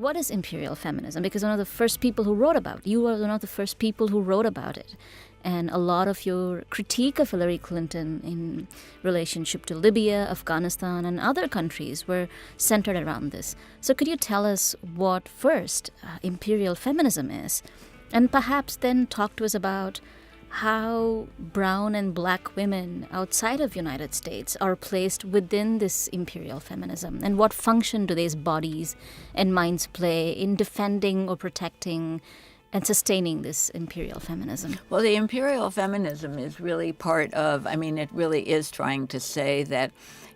what is imperial feminism? Because one of the first people who wrote about it, you were one of the first people who wrote about it. And a lot of your critique of Hillary Clinton in relationship to Libya, Afghanistan, and other countries were centered around this. So could you tell us what first imperial feminism is? And perhaps then talk to us about how brown and black women outside of United States are placed within this imperial feminism, and what function do these bodies and minds play in defending or protecting and sustaining this imperial feminism? Well, the imperial feminism is really part of, it really is trying to say that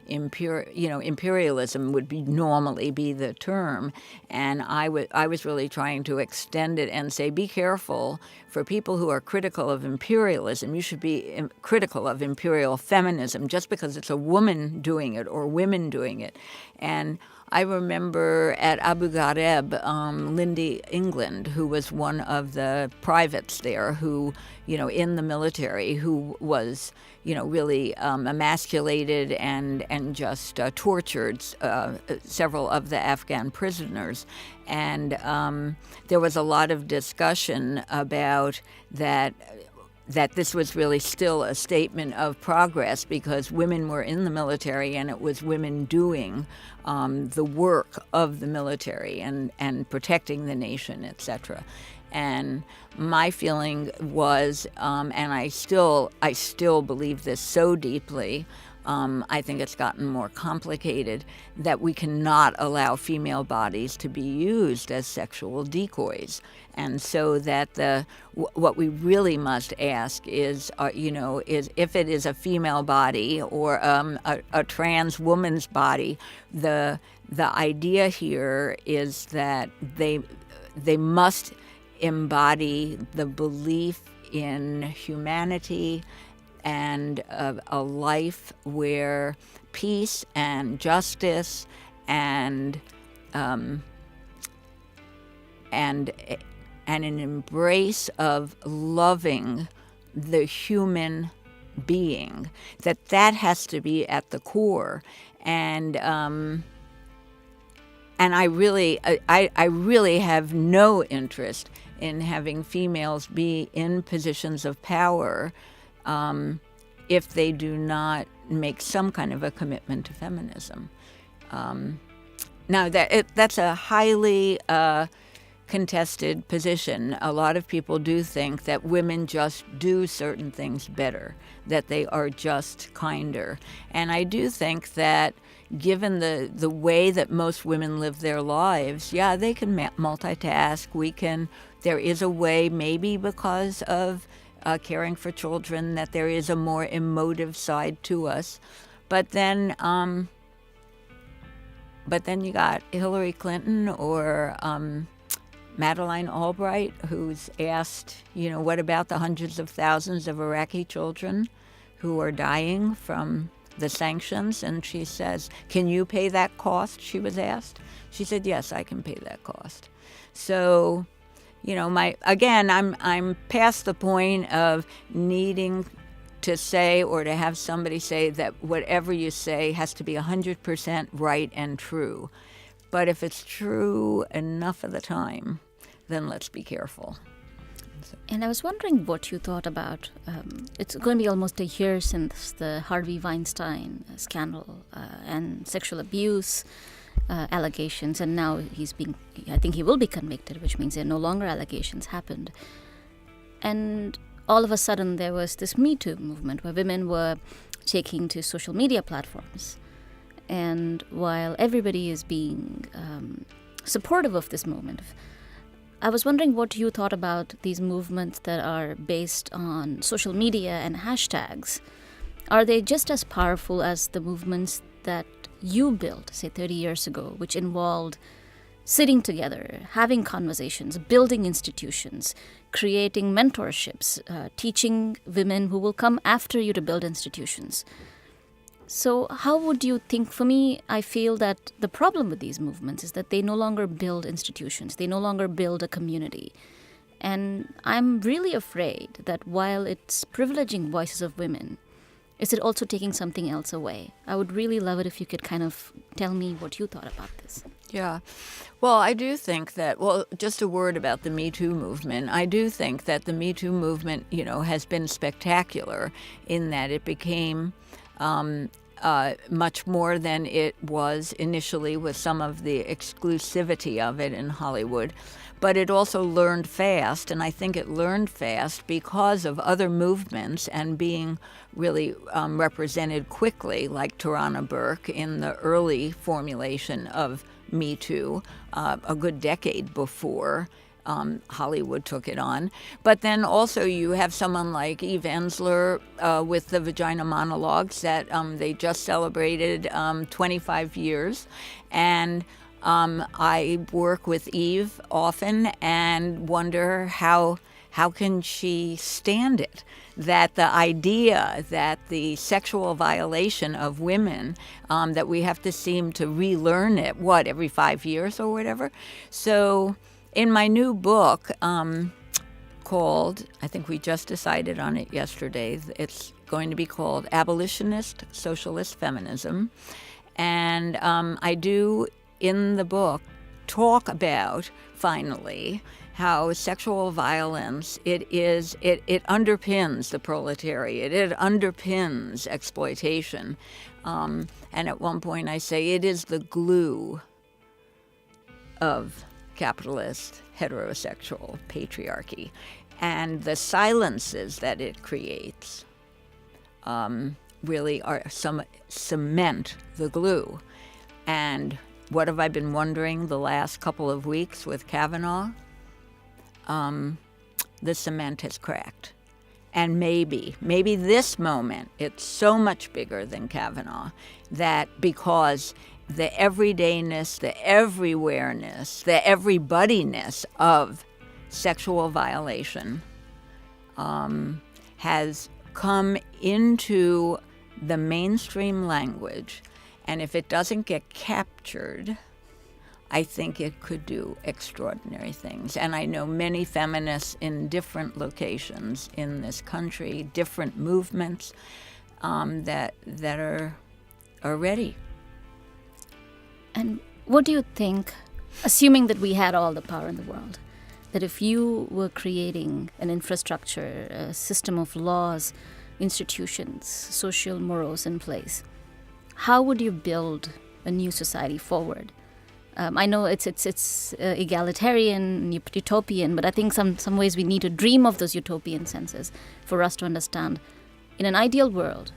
imperialism would normally be the term, and I was really trying to extend it and say, be careful. For people who are critical of imperialism, you should be critical of imperial feminism just because it's a woman doing it or women doing it. And I remember at Abu Ghraib, Lindy England, who was one of the privates there who, in the military, who was, really emasculated and just tortured several of the Afghan prisoners. And there was a lot of discussion about that this was really still a statement of progress because women were in the military and it was women doing the work of the military and protecting the nation, etc. And my feeling was, and I still believe this so deeply, I think it's gotten more complicated, that we cannot allow female bodies to be used as sexual decoys. And so that what we really must ask is if it is a female body or a trans woman's body, the idea here is that they must embody the belief in humanity and a life where peace and justice and an embrace of loving the human being, that has to be at the core. And I really have no interest in having females be in positions of power if they do not make some kind of a commitment to feminism. Now, that's a highly contested position. A lot of people do think that women just do certain things better, that they are just kinder. And I do think that given the way that most women live their lives, they can multitask. There is a way, maybe because of caring for children, that there is a more emotive side to us. But then you got Hillary Clinton or Madeleine Albright, who's asked, what about the hundreds of thousands of Iraqi children who are dying from the sanctions? And she says, can you pay that cost? She was asked. She said, yes, I can pay that cost. So, I'm past the point of needing to say or to have somebody say that whatever you say has to be 100% right and true. But if it's true enough of the time, then let's be careful. And I was wondering what you thought about, it's going to be almost a year since the Harvey Weinstein scandal and sexual abuse allegations, and now I think he will be convicted, which means there are no longer allegations happened. And all of a sudden there was this Me Too movement where women were taking to social media platforms. And while everybody is being supportive of this movement, I was wondering what you thought about these movements that are based on social media and hashtags. Are they just as powerful as the movements that you built, say, 30 years ago, which involved sitting together, having conversations, building institutions, creating mentorships, teaching women who will come after you to build institutions? So how would you think? For me, I feel that the problem with these movements is that they no longer build institutions. They no longer build a community. And I'm really afraid that while it's privileging voices of women, is it also taking something else away? I would really love it if you could kind of tell me what you thought about this. Yeah. Well, I do think that, well, just a word about the Me Too movement. I do think that the Me Too movement, has been spectacular in that it became much more than it was initially with some of the exclusivity of it in Hollywood. But it also learned fast, and I think it learned fast because of other movements and being really represented quickly, like Tarana Burke in the early formulation of Me Too, a good decade before Hollywood took it on. But then also you have someone like Eve Ensler with the Vagina Monologues that they just celebrated 25 years. And I work with Eve often and wonder how can she stand it, that the idea that the sexual violation of women, that we have to seem to relearn it, every 5 years or whatever. So in my new book called, I think we just decided on it yesterday, it's going to be called Abolitionist Socialist Feminism. And I do, in the book, talk about, finally, how sexual violence, it underpins the proletariat, it underpins exploitation. And at one point I say it is the glue of capitalist heterosexual patriarchy. And the silences that it creates really are cement the glue. And what have I been wondering the last couple of weeks with Kavanaugh? The cement has cracked. And maybe this moment, it's so much bigger than Kavanaugh, that because the everydayness, the everywhereness, the everybodyness of sexual violation has come into the mainstream language. And if it doesn't get captured, I think it could do extraordinary things. And I know many feminists in different locations in this country, different movements, that are ready. And what do you think, assuming that we had all the power in the world, that if you were creating an infrastructure, a system of laws, institutions, social morals in place, how would you build a new society forward? I know it's egalitarian, utopian, but I think some ways we need to dream of those utopian senses for us to understand. In an ideal world,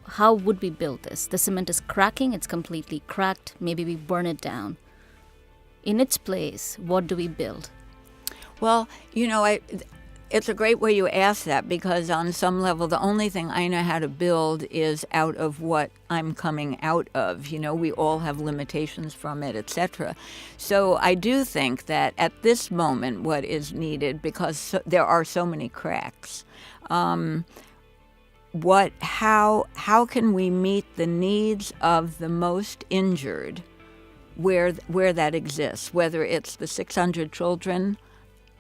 how would we build this? The cement is cracking, it's completely cracked, maybe we burn it down. In its place, what do we build? Well, it's a great way you ask that, because on some level, the only thing I know how to build is out of what I'm coming out of. We all have limitations from it, etc. So I do think that at this moment, what is needed, because there are so many cracks, how can we meet the needs of the most injured where that exists, whether it's the 600 children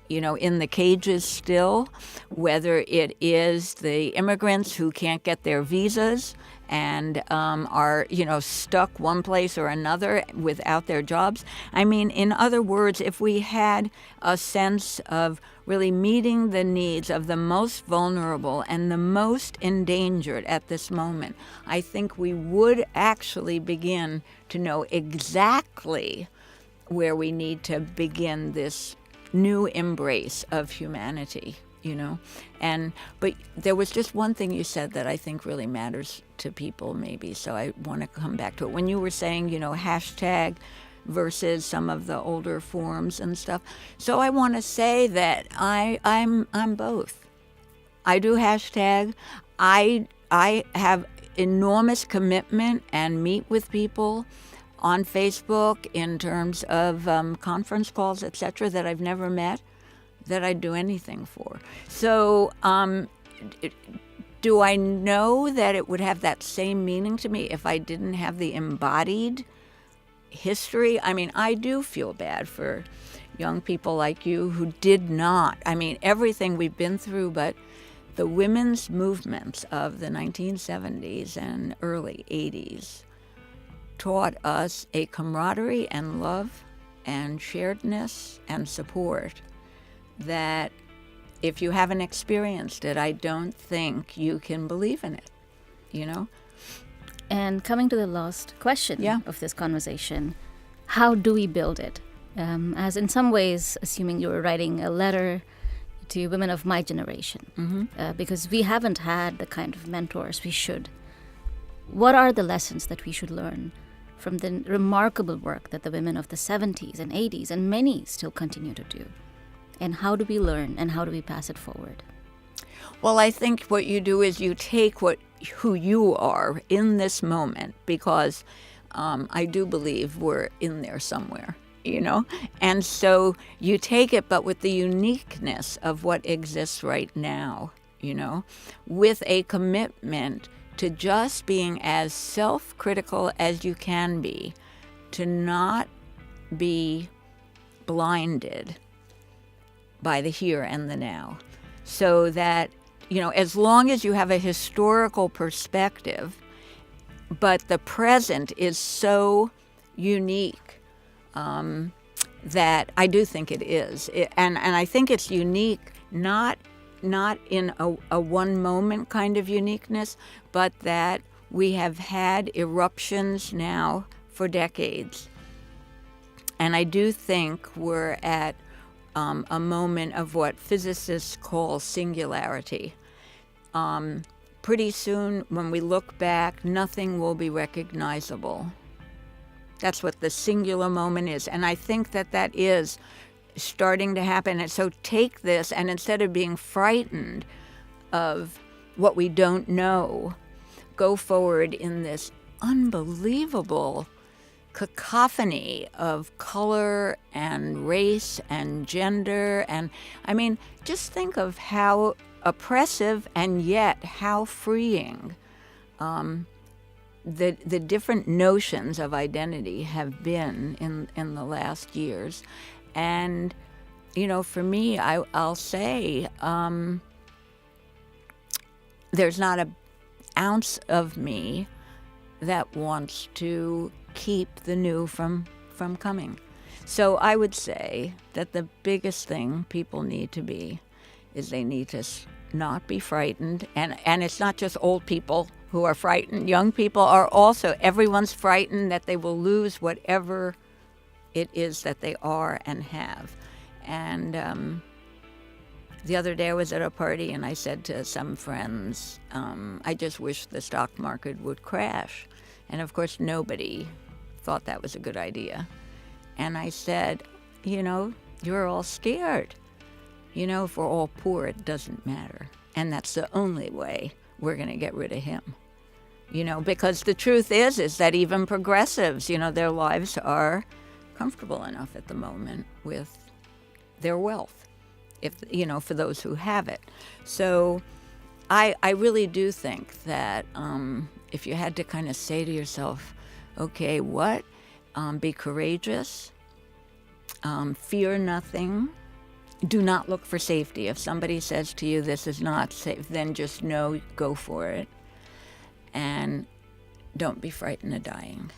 in the cages still, whether it is the immigrants who can't get their visas and are, stuck one place or another without their jobs. I mean, in other words, if we had a sense of really meeting the needs of the most vulnerable and the most endangered at this moment, I think we would actually begin to know exactly where we need to begin this new embrace of humanity, but there was just one thing you said that I think really matters to people, maybe, so I want to come back to it. When you were saying, hashtag versus some of the older forms and stuff, so I want to say that I'm both. I do hashtag. I have enormous commitment and meet with people on Facebook in terms of conference calls, etc., that I've never met, that I'd do anything for. So do I know that it would have that same meaning to me if I didn't have the embodied history? I mean, I do feel bad for young people like you who did not. I mean, everything we've been through, but the women's movements of the 1970s and early 80s taught us a camaraderie and love and sharedness and support that if you haven't experienced it, I don't think you can believe in it, you know? And coming to the last question Yeah. of this conversation, how do we build it? As in some ways, assuming you were writing a letter to women of my generation, because we haven't had the kind of mentors we should. What are the lessons that we should learn from the remarkable work that the women of the 70s and 80s and many still continue to do? And how do we learn and how do we pass it forward? Well, I think what you do is you take who you are in this moment, because I do believe we're in there somewhere, you know? And so you take it, but with the uniqueness of what exists right now, you know, with a commitment to just being as self-critical as you can be, to not be blinded by the here and the now. So that, you know, as long as you have a historical perspective, but the present is so unique that I do think it is. And I think it's unique not in a one moment kind of uniqueness, but that we have had eruptions now for decades. And I do think we're at a moment of what physicists call singularity. Pretty soon, when we look back, nothing will be recognizable. That's what the singular moment is. And I think that is starting to happen. And so take this, and instead of being frightened of what we don't know, go forward in this unbelievable cacophony of color and race and gender. And I mean, just think of how oppressive and yet how freeing the different notions of identity have been in the last years. And, you know, for me, I'll say there's not an ounce of me that wants to keep the new from coming. So I would say that the biggest thing people need to be is they need to not be frightened. And it's not just old people who are frightened. Young people are also, everyone's frightened that they will lose whatever it is that they are and have. And the other day I was at a party and I said to some friends, I just wish the stock market would crash. And of course nobody thought that was a good idea. And I said, you know, you're all scared. You know, if we're all poor, it doesn't matter. And that's the only way we're going to get rid of him. You know, because the truth is that even progressives, you know, their lives are comfortable enough at the moment with their wealth, if, you know, for those who have it. So I really do think that if you had to kind of say to yourself, okay, what? Be courageous, fear nothing, do not look for safety. If somebody says to you, this is not safe, then just know, go for it. And don't be frightened of dying.